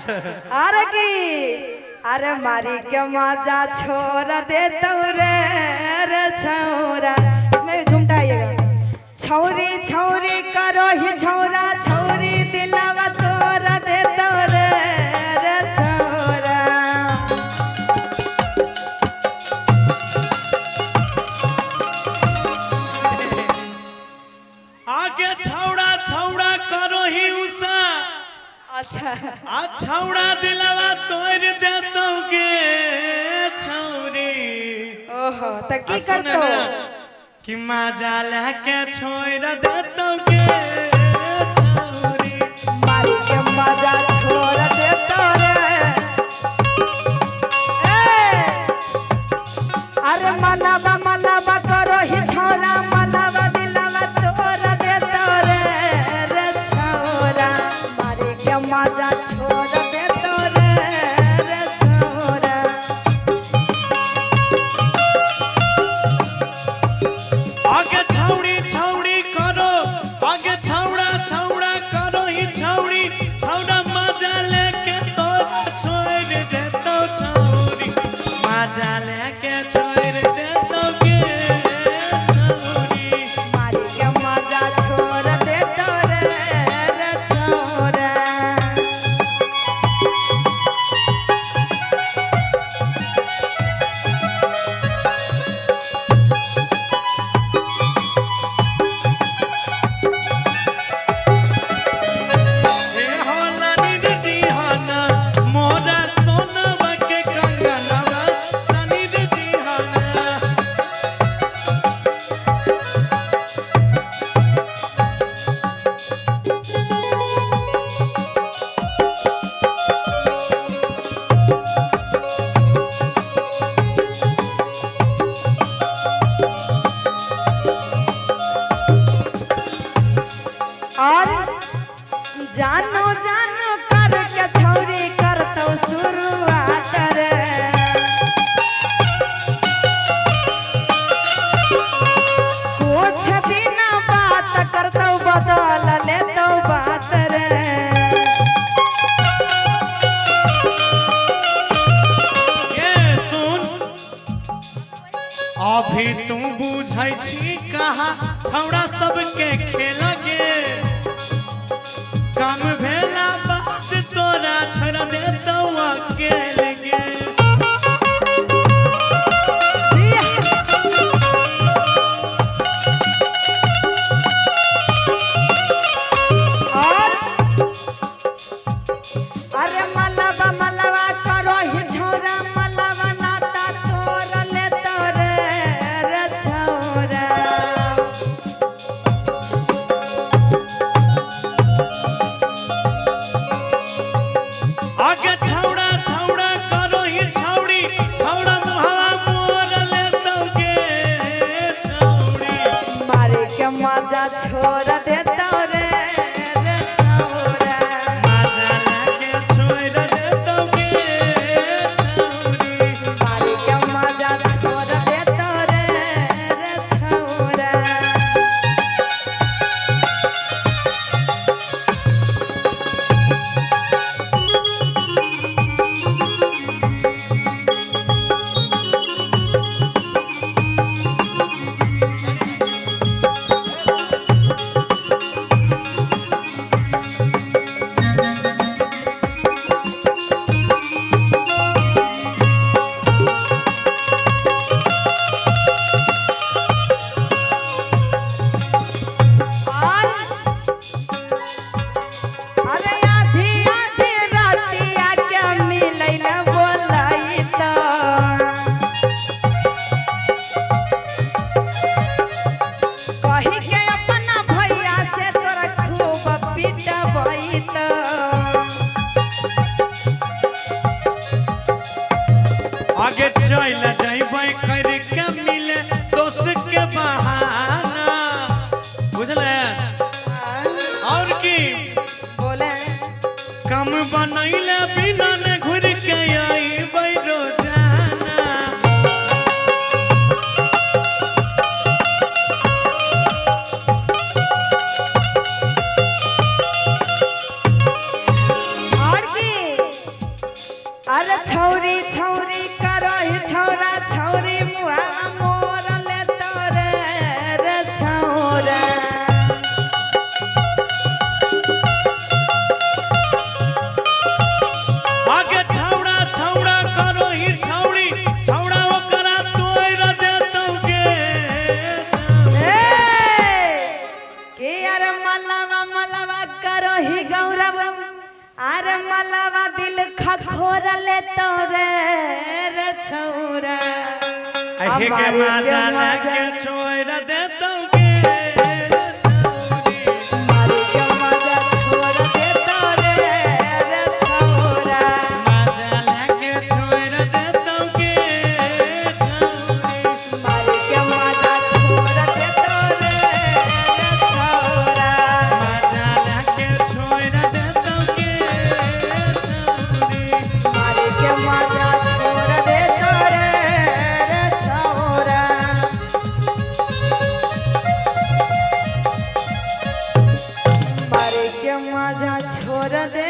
अरे की अरे मारी के मजा छोड़ दे तौरे रे छौरा। इसमें भी झूमता आइएगा। छौरी छौरी करो ही छौरा छौरी दिलवा तोरा दे तौरे रे छौरा। आगे छौड़ा छौड़ा करो ही उषा। अच्छा छौड़ा दिलवा तोड़ दे दोगे छौरी। ओहो तो की करतो कि मजा लेके छोड़ दे दोगे छौरी। मारी के मजा छोड़ दे तोरे। अरे मलावा मलावा करो ही छौरा मलावा दिलवा तोरा दे तोरे रे छौरा। मारी के मजा छोड़ दे तोरे रे छौरा। आगे छौड़ी छौड़ी करो आगे छौड़ा छौड़ा करो ही छौड़ी छौड़ा मजा लेके तोरा छोड़ दे तो छौरी। मजा लेके छोड़ दे दोगे छौरी। मारी के मजा छोड़ दे तोरे रे छौरा। और जानो जानो करके छौरी करतो शुरुआत रे। कुछ दिन बात करतो बदल लेतो बात रे। ये सुन अभी तुम बुझै छी कहा छौड़ा सबके खेल गे। काम भेला बात तोरा छोड़ दे तो अकेले गे। और अरे मलबा मलबा करो ही छौरा मलबा नाता तोरा ले तोरे रे छौरा। आगे छौड़ा छौड़ा करो ही छौड़ी छौड़ा मुहावा मोर ले दोगे छौड़ी। मारे के मजा छोड़ दे तोरे रे छौरा। मजा लेके छोड़ दे दोगे छौड़ी। मारे के मजा छोड़ दे तोरे रे छौरा। अरे आधी आधी रातिया के मिलै न बोलाई त। कही के अपना भैया से तोरा खूब पिटबै त। आगे चल जइबै करके मिले दोस्त के बहाना बुझले। और की बोले कम बनैले बिना न घुर के आइबै रोजाना। और की रही गौरव अरे मलवा दिल खखोर ले तोरे रे छौरा अहे के मजा लेके छोड़ दे तो के मारी के मजा छोड़ दे तोरे रे छौरा मजा लेके छोड़ दे तो के मारी के मजा छोड़ दे तोरे रे छौरा मजा लेके छोड़ दे तो के मारी के मजा छोड़ दे तोरे रे छौरा मारी के मजा छोड़ दे